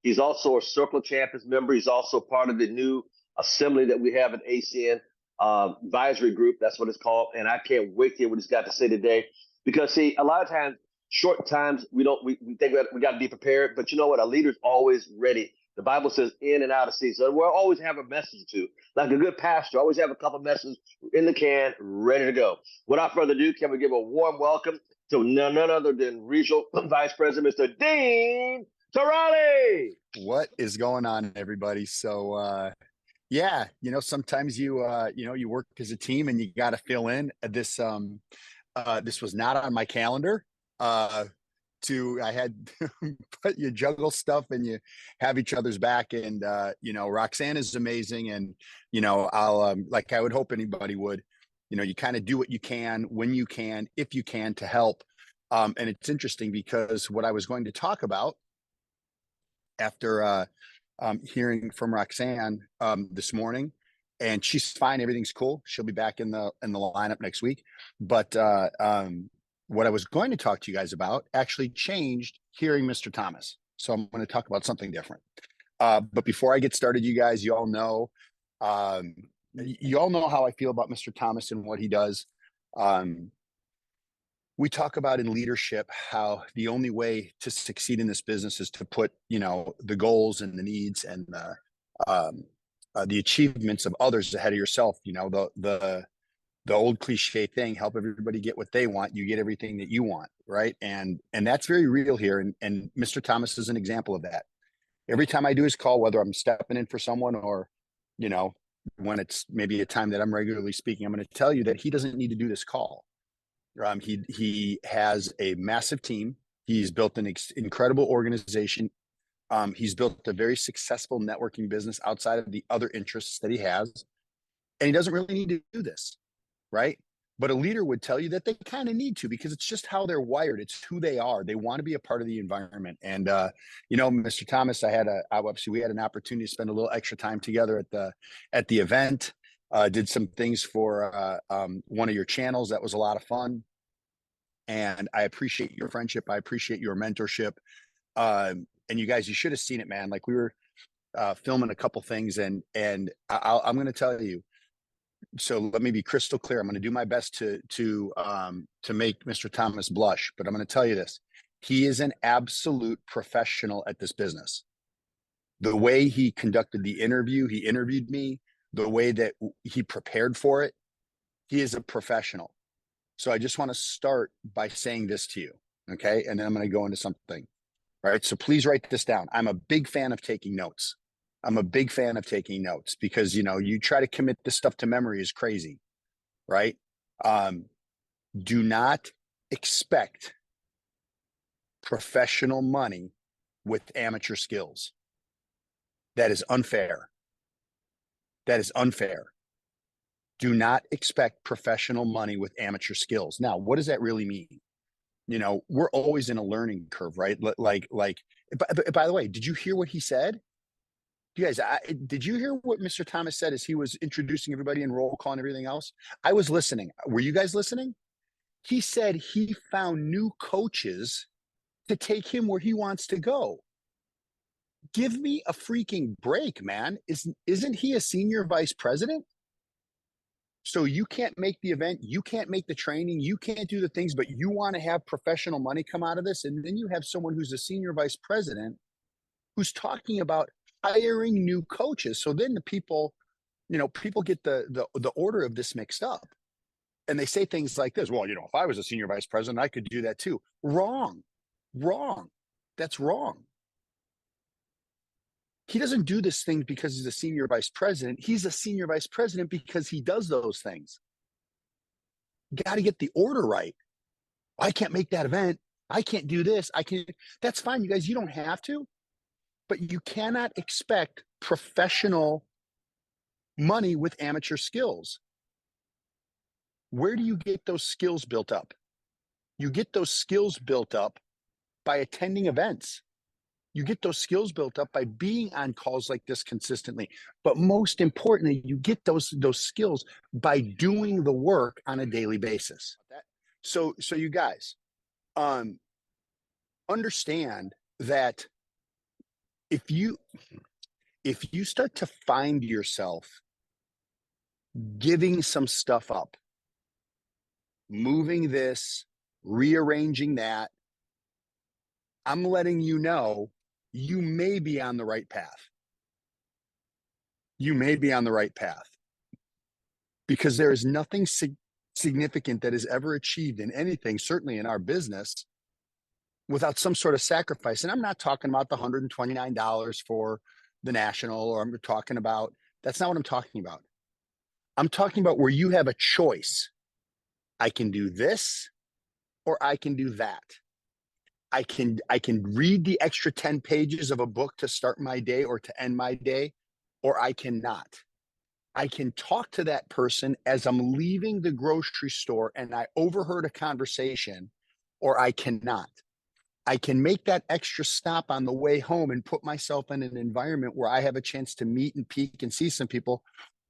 He's also a Circle of Champions member. He's also part of the new assembly that we have at ACN advisory group. That's what it's called. And I can't wait to hear what he's got to say today. Because see, a lot of times, short times, we think we got to be prepared. But you know what? A leader's always ready. The Bible says in and out of season. So we'll always have a message or two. Like a good pastor, always have a couple messages in the can, ready to go. Without further ado, can we give a warm welcome to none other than Regional Vice President, Mr. Dean Tarrolly. What is going on, everybody? So, yeah, sometimes you work as a team and you got to fill in. This was not on my calendar. I had, but you juggle stuff and you have each other's back. And Roxanne is amazing, and I'll like I would hope anybody would. You kind of do what you can when you can, if you can, to help. And it's interesting because what I was going to talk about after hearing from Roxanne this morning, and she's fine, everything's cool. She'll be back in the lineup next week. But what I was going to talk to you guys about actually changed hearing Mr. Thomas. So I'm going to talk about something different. But before I get started, you guys, you all know how I feel about Mr. Thomas and what he does. We talk about in leadership how the only way to succeed in this business is to put, the goals and the needs and the achievements of others ahead of yourself. The old cliche thing, help everybody get what they want, you get everything that you want, right? And that's very real here. And Mr. Thomas is an example of that. Every time I do his call, whether I'm stepping in for someone or, when it's maybe a time that I'm regularly speaking, I'm going to tell you that he doesn't need to do this call. He has a massive team. He's built an incredible organization. He's built a very successful networking business outside of the other interests that he has. And he doesn't really need to do this, right? But a leader would tell you that they kind of need to, because it's just how they're wired. It's who they are. They want to be a part of the environment. And, Mr. Thomas, we had an opportunity to spend a little extra time together at the event. Did some things for one of your channels. That was a lot of fun. And I appreciate your friendship. I appreciate your mentorship. And you guys, you should have seen it, man. Like, we were filming a couple things, and I'm going to tell you. So let me be crystal clear. I'm going to do my best to make Mr. Thomas blush, but I'm going to tell you this. He is an absolute professional at this business. The way he conducted the interview, he interviewed me, the way that he prepared for it, he is a professional. So I just want to start by saying this to you, okay? And then I'm going to go into something. All right, so please write this down. I'm a big fan of taking notes. Because, you try to commit this stuff to memory is crazy, right? Do not expect professional money with amateur skills. That is unfair. Do not expect professional money with amateur skills. Now, what does that really mean? We're always in a learning curve, right? Like, by the way, did you hear what he said? You guys, did you hear what Mr. Thomas said as he was introducing everybody and roll call and everything else? I was listening. Were you guys listening? He said he found new coaches to take him where he wants to go. Give me a freaking break, man. Isn't he a senior vice president? So you can't make the event, you can't make the training, you can't do the things, but you want to have professional money come out of this. And then you have someone who's a senior vice president who's talking about hiring new coaches. So then the people get the order of this mixed up, and they say things like this. Well, if I was a senior vice president, I could do that too. Wrong. That's wrong. He doesn't do this thing because he's a senior vice president. He's a senior vice president because he does those things. Got to get the order right. I can't make that event. I can't do this. That's fine, you guys. You don't have to. But you cannot expect professional money with amateur skills. Where do you get those skills built up? You get those skills built up by attending events. You get those skills built up by being on calls like this consistently. But most importantly, you get those skills by doing the work on a daily basis. So you guys, understand that if you start to find yourself giving some stuff up, moving this, rearranging that, I'm letting you know you may be on the right path. You may be on the right path, because there is nothing significant that is ever achieved in anything, certainly in our business, without some sort of sacrifice. And I'm not talking about the $129 for the national, or I'm talking about, that's not what I'm talking about. I'm talking about where you have a choice. I can do this or I can do that. I can read the extra 10 pages of a book to start my day or to end my day, or I cannot. I can talk to that person as I'm leaving the grocery store and I overheard a conversation, or I cannot. I can make that extra stop on the way home and put myself in an environment where I have a chance to meet and peek and see some people,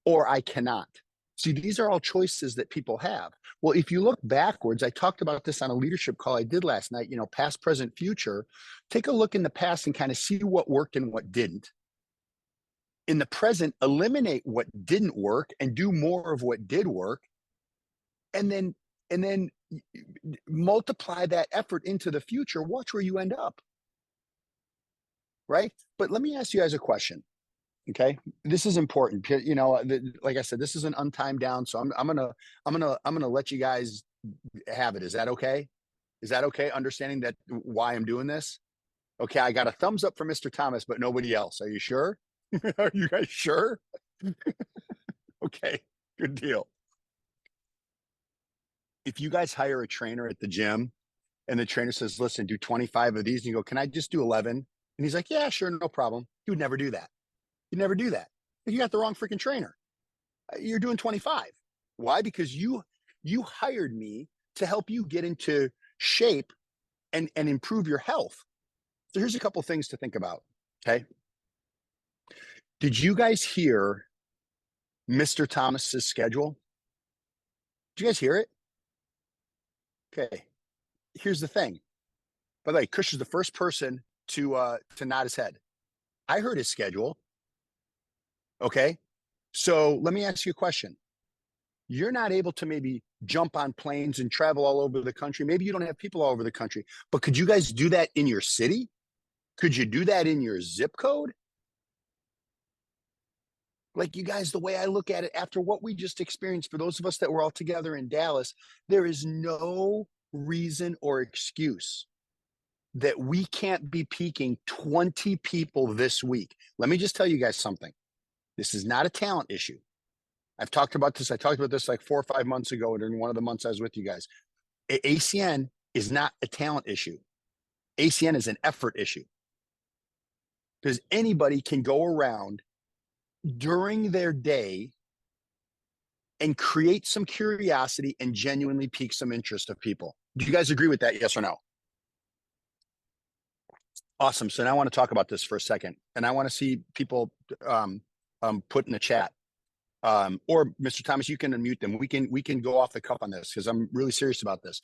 or I cannot. See, these are all choices that people have. Well, if you look backwards, I talked about this on a leadership call I did last night, past, present, future. Take a look in the past and kind of see what worked and what didn't. In the present, eliminate what didn't work and do more of what did work. And then multiply that effort into the future. Watch where you end up. Right? But let me ask you guys a question. Okay, this is important. Like I said, this is an untimed down, so I'm gonna let you guys have it. Is that okay? Is that okay? Understanding that why I'm doing this. Okay, I got a thumbs up for Mr. Thomas, but nobody else. Are you sure? Are you guys sure? Okay, good deal. If you guys hire a trainer at the gym and the trainer says, listen, do 25 of these, and you go, can I just do 11? And he's like, yeah, sure, no problem. He would never do that. You never do that. You got the wrong freaking trainer. You're doing 25. Why? Because you hired me to help you get into shape and improve your health. So here's a couple things to think about. Okay. Did you guys hear Mr. Thomas's schedule? Did you guys hear it? Okay. Here's the thing. By the way, Kush is the first person to nod his head. I heard his schedule. Okay. So let me ask you a question. You're not able to maybe jump on planes and travel all over the country. Maybe you don't have people all over the country, but could you guys do that in your city? Could you do that in your zip code? Like, you guys, the way I look at it, after what we just experienced, for those of us that were all together in Dallas, there is no reason or excuse that we can't be peaking 20 people this week. Let me just tell you guys something. This is not a talent issue. I've talked about this. I talked about this like 4 or 5 months ago during one of the months I was with you guys. ACN is not a talent issue. ACN is an effort issue. Because anybody can go around during their day and create some curiosity and genuinely pique some interest of people. Do you guys agree with that? Yes or no? Awesome. So now I want to talk about this for a second, and I want to see people put in the chat. Or Mr. Thomas, you can unmute them. We can go off the cuff on this, because I'm really serious about this.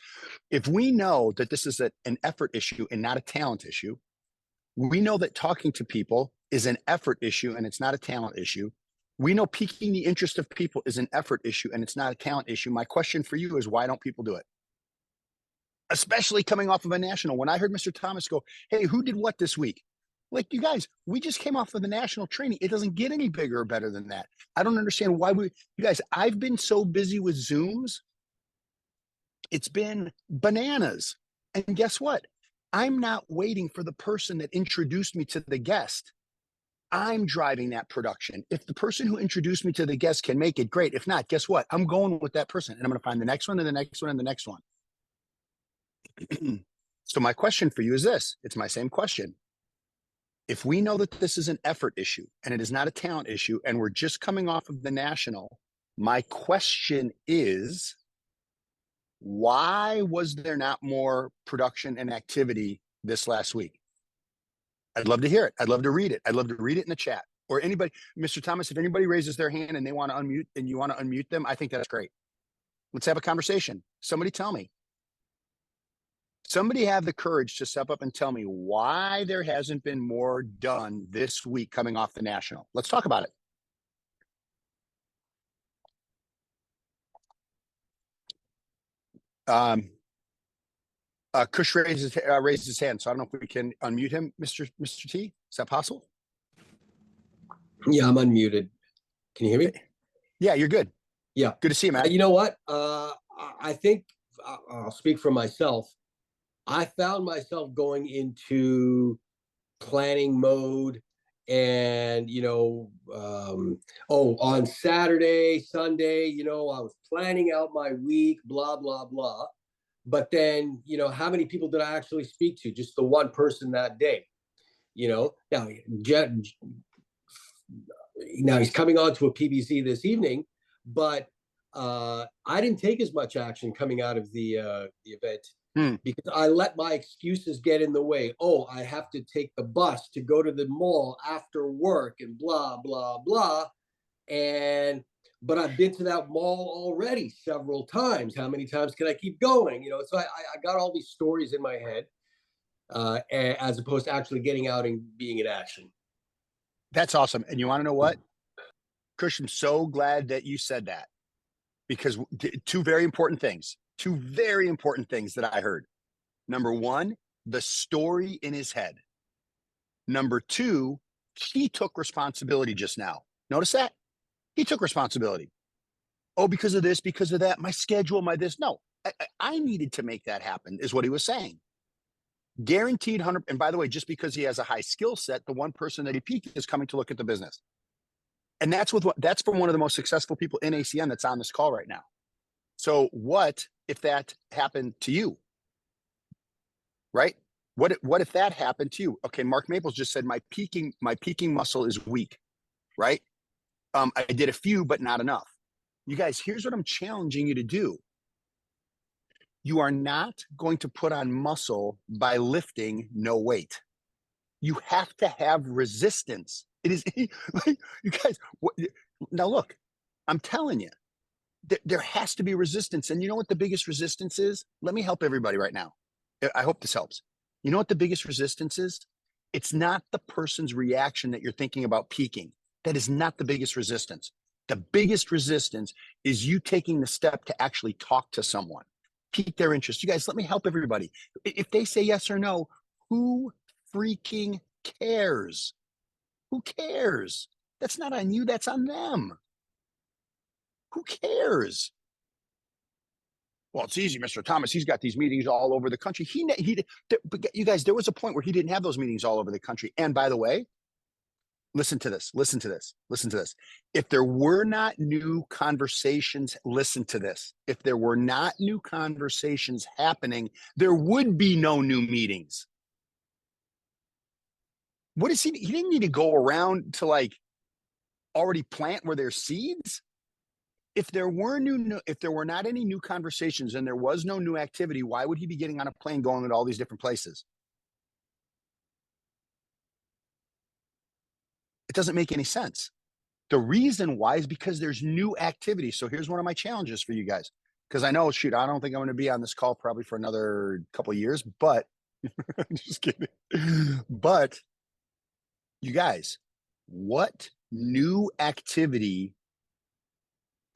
If we know that this is an effort issue and not a talent issue, we know that talking to people is an effort issue and it's not a talent issue. We know piquing the interest of people is an effort issue and it's not a talent issue. My question for you is, why don't people do it? Especially coming off of a national. When I heard Mr. Thomas go, hey, who did what this week? Like, you guys, we just came off of the national training. It doesn't get any bigger or better than that. I don't understand why you guys, I've been so busy with Zooms. It's been bananas. And guess what? I'm not waiting for the person that introduced me to the guest. I'm driving that production. If the person who introduced me to the guest can make it, great. If not, guess what? I'm going with that person, and I'm going to find the next one and the next one and the next one. So my question for you is this. It's my same question. If we know that this is an effort issue and it is not a talent issue, and we're just coming off of the national, my question is, why was there not more production and activity this last week? I'd love to hear it. I'd love to read it. I'd love to read it in the chat. Or anybody, Mr. Thomas, if anybody raises their hand and they want to unmute and you want to unmute them, I think that's great. Let's have a conversation. Somebody tell me. Somebody have the courage to step up and tell me why there hasn't been more done this week coming off the national. Let's talk about it. Kush raises his hand, so I don't know if we can unmute him, Mr. T. Is that possible? Yeah, I'm unmuted. Can you hear me? Yeah, you're good. Yeah. Good to see you, man. You know what? I think I'll speak for myself. I found myself going into planning mode and, on Saturday, Sunday, I was planning out my week, blah, blah, blah. But then, how many people did I actually speak to? Just the one person that day, Now, now he's coming on to a PBC this evening, but I didn't take as much action coming out of the event because I let my excuses get in the way. Oh, I have to take the bus to go to the mall after work and blah, blah, blah. But I've been to that mall already several times. How many times can I keep going? So I got all these stories in my head as opposed to actually getting out and being in action. That's awesome. And you want to know what? Kush, I'm so glad that you said that, because two very important things that I heard. Number one, the story in his head. Number two, he took responsibility just now. Notice that? He took responsibility. Oh, because of this, because of that, my schedule, my this. No, I needed to make that happen, is what he was saying. Guaranteed 100. And by the way, just because he has a high skill set, the one person that he peaked is coming to look at the business. And that's from one of the most successful people in ACN that's on this call right now. So what if that happened to you? Right? What if that happened to you? Okay, Mark Maples just said my peaking muscle is weak, right? I did a few, but not enough. You guys, here's what I'm challenging you to do. You are not going to put on muscle by lifting no weight. You have to have resistance. It is, you guys, now look, I'm telling you, there has to be resistance. And you know what the biggest resistance is? Let me help everybody right now. I hope this helps. You know what the biggest resistance is? It's not the person's reaction that you're thinking about peaking. That is not the biggest resistance. The biggest resistance is you taking the step to actually talk to someone, pique their interest. You guys, let me help everybody. If they say yes or no, who freaking cares? Who cares? That's not on you. That's on them. Who cares? Well, it's easy, Mr. Thomas. He's got these meetings all over the country. But you guys, there was a point where he didn't have those meetings all over the country. And by the way, listen to this. If there were not new conversations, listen to this. If there were not new conversations happening, there would be no new meetings. What is he didn't need to go around to already plant where there's seeds. If there were not any new conversations and there was no new activity, why would he be getting on a plane going to all these different places? It doesn't make any sense. The reason why is because there's new activity. So here's one of my challenges for you guys, because I know, I don't think I'm going to be on this call probably for another couple of years, but just kidding. But you guys, what new activity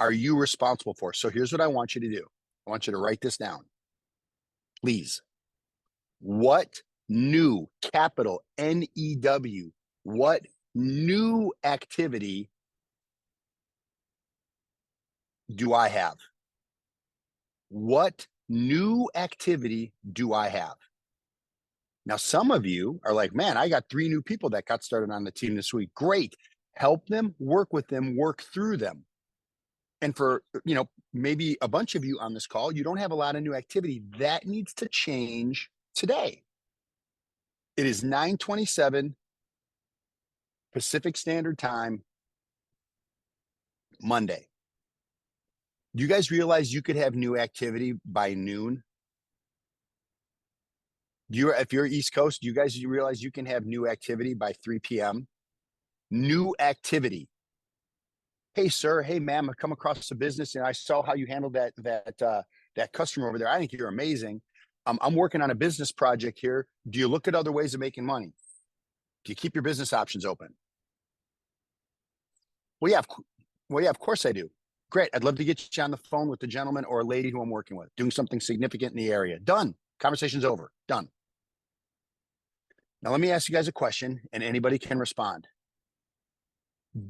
are you responsible for? So here's what I want you to do. I want you to write this down, please. What new, capital NEW, what new activity do I have? What new activity do I have? Now, some of you are like, man, I got 3 new people that got started on the team this week. Great. Help them, work with them, work through them. And for, maybe a bunch of you on this call, you don't have a lot of new activity. That needs to change today. It is 9:27 Pacific Standard Time, Monday. Do you guys realize you could have new activity by noon? If you're East Coast, you realize you can have new activity by 3 p.m.? New activity. Hey, sir. Hey, ma'am. I've come across the business and I saw how you handled that customer over there. I think you're amazing. I'm working on a business project here. Do you look at other ways of making money? Do you keep your business options open? Well, yeah, of course I do. Great. I'd love to get you on the phone with the gentleman or a lady who I'm working with, doing something significant in the area. Done. Conversation's over. Done. Now, let me ask you guys a question, and anybody can respond.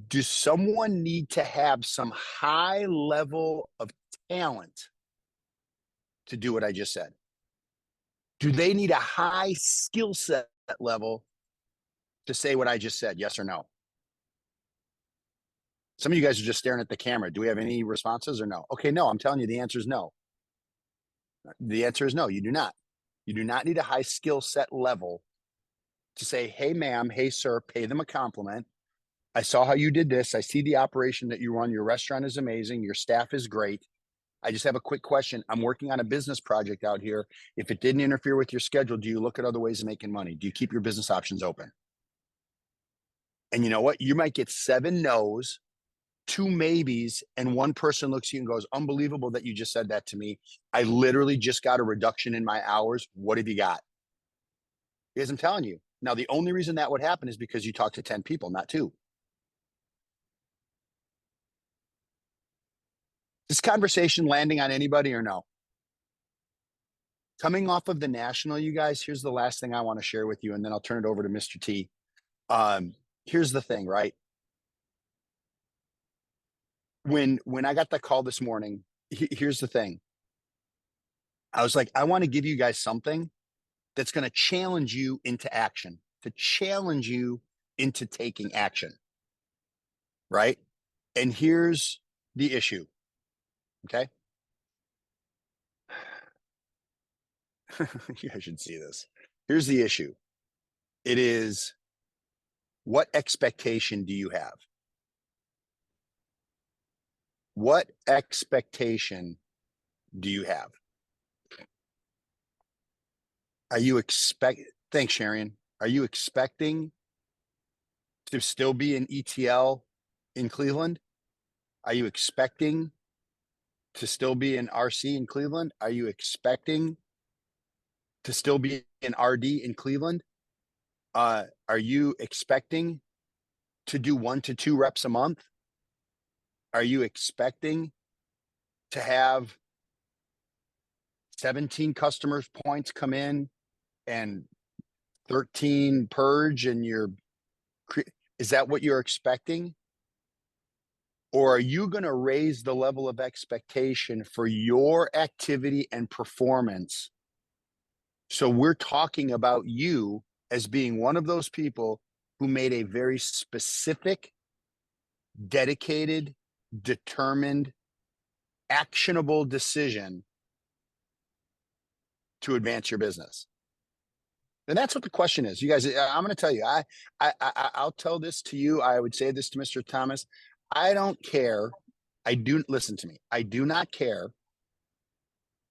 Does someone need to have some high level of talent to do what I just said? Do they need a high skill set level to say what I just said? Yes or no? Some of you guys are just staring at the camera. Do we have any responses or no? Okay, no, I'm telling you the answer is no. The answer is no, you do not. You do not need a high skill set level to say, hey, ma'am, hey, sir, pay them a compliment. I saw how you did this. I see the operation that you run. Your restaurant is amazing. Your staff is great. I just have a quick question. I'm working on a business project out here. If it didn't interfere with your schedule, do you look at other ways of making money? Do you keep your business options open? And you know what? You might get 7 no's, 2 maybes, and 1 person looks at you and goes, unbelievable that you just said that to me. I literally just got a reduction in my hours. What have you got? Because I'm telling you. Now, the only reason that would happen is because you talk to 10 people, not 2. This conversation landing on anybody or no? Coming off of the national, you guys, here's the last thing I want to share with you, and then I'll turn it over to Mr. T. Here's the thing, right? When I got that call this morning, here's the thing. I was like, I want to give you guys something that's going to challenge you into action, to challenge you into taking action, right? And here's the issue, okay? You guys should see this. Here's the issue. It is, what expectation do you have? What expectation do you have? Are you thanks, Sharon. Are you expecting to still be an ETL in Cleveland? Are you expecting to still be an RC in Cleveland? Are you expecting to still be an RD in Cleveland? Are you expecting to do 1 to 2 reps a month? Are you expecting to have 17 customers points come in and 13 purge and is that what you're expecting? Or are you going to raise the level of expectation for your activity and performance? So we're talking about you as being one of those people who made a very specific, dedicated, determined, actionable decision to advance your business. And that's what the question is. You guys, I'm going to tell you, I'll tell this to you. I would say this to Mr. Thomas. I don't care. Listen to me. I do not care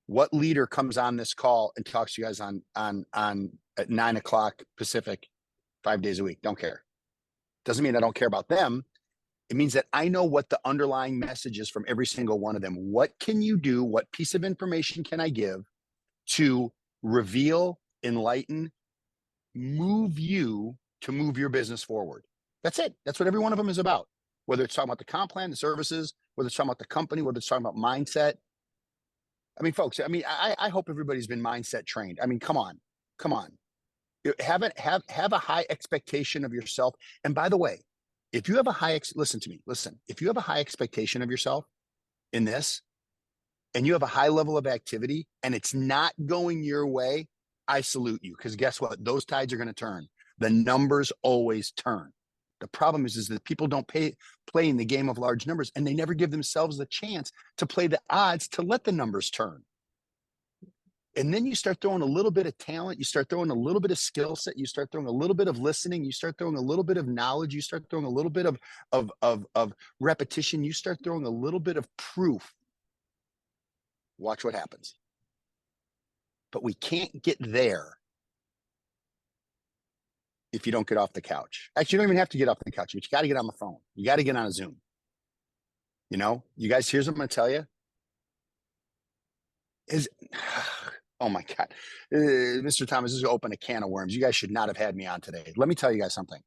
what leader comes on this call and talks to you guys on at 9:00 Pacific, 5 days a week. Don't care. Doesn't mean I don't care about them. It means that I know what the underlying message is from every single one of them. What can you do? What piece of information can I give to reveal, enlighten, move you to move your business forward? That's it. That's what every one of them is about. Whether it's talking about the comp plan, the services, whether it's talking about the company, whether it's talking about mindset. I mean, folks, I hope everybody's been mindset trained. I mean, come on. Have a high expectation of yourself. And by the way, if you have a listen to me, if you have a high expectation of yourself in this, and you have a high level of activity and it's not going your way, I salute you. Because guess what? Those tides are going to turn. The numbers always turn. The problem is that people don't play in the game of large numbers, and they never give themselves the chance to play the odds to let the numbers turn. And then you start throwing a little bit of talent, you start throwing a little bit of skill set, you start throwing a little bit of listening, you start throwing a little bit of knowledge, you start throwing a little bit of repetition, you start throwing a little bit of proof. Watch what happens. But we can't get there if you don't get off the couch. Actually, you don't even have to get off the couch, but you got to get on the phone. You got to get on a Zoom. You guys, here's what I'm going to tell you. Oh my God. Mr. Thomas, this is open a can of worms. You guys should not have had me on today. Let me tell you guys something.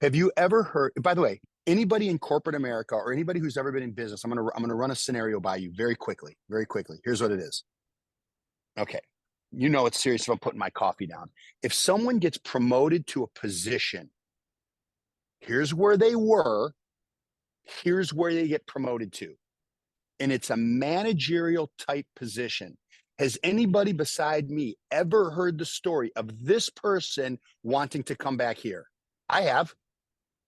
Have you ever heard, by the way, anybody in corporate America or anybody who's ever been in business, I'm gonna run a scenario by you very quickly, very quickly. Here's what it is. Okay. You know it's serious if I'm putting my coffee down. If someone gets promoted to a position, here's where they were, here's where they get promoted to. And it's a managerial type position. Has anybody beside me ever heard the story of this person wanting to come back here? I have.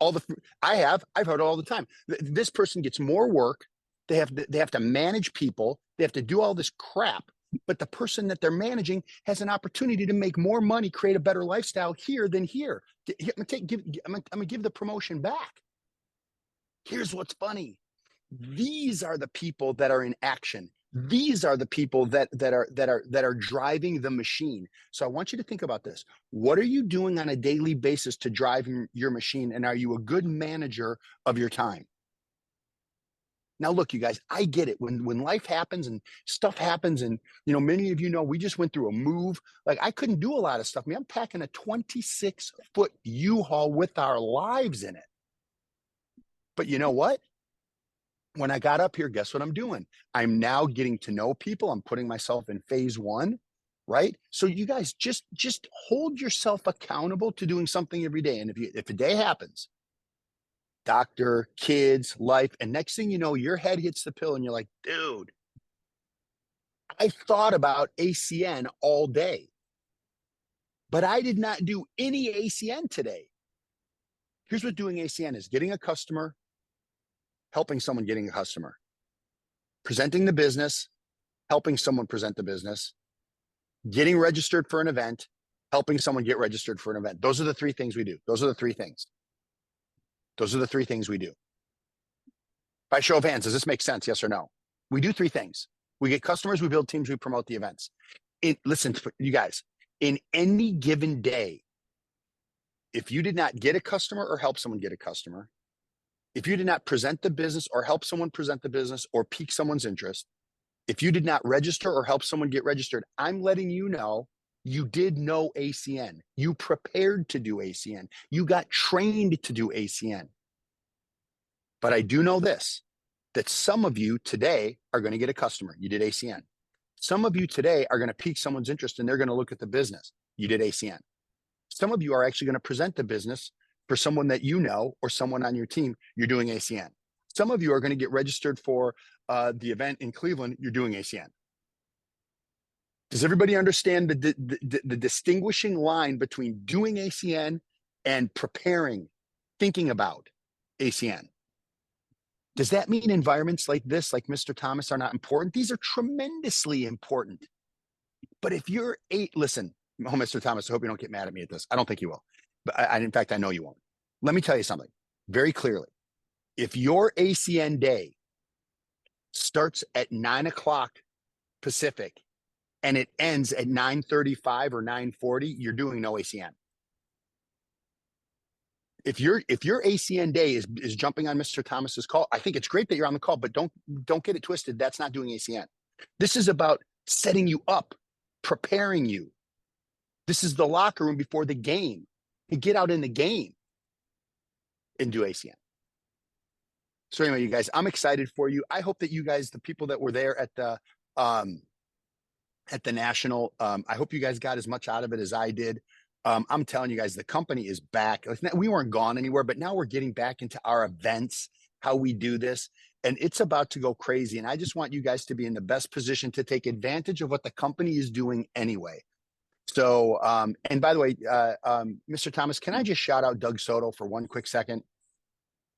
I've heard it all the time. This person gets more work. They have to manage people. They have to do all this crap. But the person that they're managing has an opportunity to make more money, create a better lifestyle here than here. I'm gonna give the promotion back. Here's what's funny. These are the people that are in action. These are the people that are driving the machine. So I want you to think about this. What are you doing on a daily basis to drive your machine? And are you a good manager of your time? Now, look, you guys, I get it. When life happens and stuff happens, and many of you know, we just went through a move. Like I couldn't do a lot of stuff. I mean, I'm packing a 26-foot U-Haul with our lives in it. But you know what? When I got up here, guess what I'm doing? I'm now getting to know people. I'm putting myself in phase one, right? So you guys just hold yourself accountable to doing something every day. And if a day happens, doctor, kids, life, and next thing you know, your head hits the pillow and you're like, dude, I thought about ACN all day, but I did not do any ACN today. Here's what doing ACN is: getting a customer, helping someone getting a customer, presenting the business, helping someone present the business, getting registered for an event, helping someone get registered for an event. Those are the three things we do. Those are the three things. Those are the three things we do. By show of hands, does this make sense? Yes or no? We do three things. We get customers, we build teams, we promote the events. Listen, you guys, in any given day, if you did not get a customer or help someone get a customer, if you did not present the business or help someone present the business or pique someone's interest, if you did not register or help someone get registered, I'm letting you know you did no ACN. You prepared to do ACN. You got trained to do ACN. But I do know this, that some of you today are going to get a customer. You did ACN. Some of you today are going to pique someone's interest and they're going to look at the business. You did ACN. Some of you are actually going to present the business for someone that you know or someone on your team. You're doing ACN. Some of you are going to get registered for the event in Cleveland. You're doing ACN. Does everybody understand the distinguishing line between doing ACN and preparing, thinking about ACN? Does that mean environments like this, like Mr. Thomas, are not important? These are tremendously important. But if you're listen, Mr. Thomas, I hope you don't get mad at me at this. I don't think you will. But in fact, I know you won't. Let me tell you something very clearly. If your ACN day starts at 9 o'clock Pacific and it ends at 9:35 or 9:40, you're doing no ACN. If your ACN day is jumping on Mr. Thomas's call, I think it's great that you're on the call, but don't get it twisted. That's not doing ACN. This is about setting you up, preparing you. This is the locker room before the game. You get out in the game and do ACN. So anyway, you guys, I'm excited for you. I hope that you guys, the people that were there at the national, I hope you guys got as much out of it as I did. I'm telling you guys, the company is back. We weren't gone anywhere, but now we're getting back into our events, how we do this, and it's about to go crazy. And I just want you guys to be in the best position to take advantage of what the company is doing anyway. So, and by the way, Mr. Thomas, can I just shout out Doug Soto for one quick second?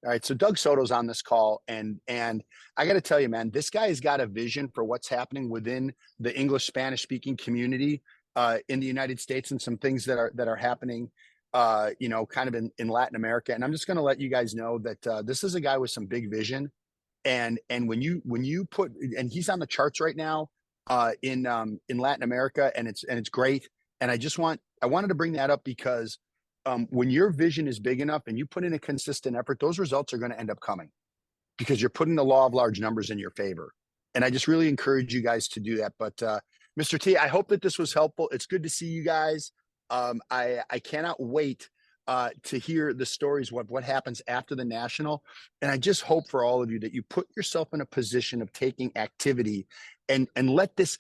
All right, so Doug Soto's on this call, and I got to tell you, man, this guy has got a vision for what's happening within the English Spanish speaking community in the United States, and some things that are happening, kind of in Latin America. And I'm just going to let you guys know that this is a guy with some big vision, and when you put, and he's on the charts right now in Latin America, and it's great. And I wanted to bring that up because when your vision is big enough and you put in a consistent effort, those results are going to end up coming because you're putting the law of large numbers in your favor. And I just really encourage you guys to do that. But Mr. T, I hope that this was helpful. It's good to see you guys. I cannot wait to hear the stories, what happens after the national. And I just hope for all of you that you put yourself in a position of taking activity and let this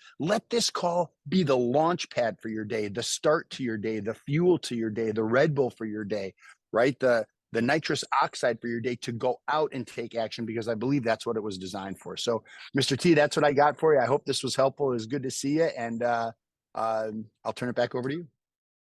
call be the launch pad for your day, the start to your day, the fuel to your day, the Red Bull for your day, right? The nitrous oxide for your day to go out and take action, because I believe that's what it was designed for. So Mr. T, that's what I got for you. I hope this was helpful. It was good to see you. And I'll turn it back over to you.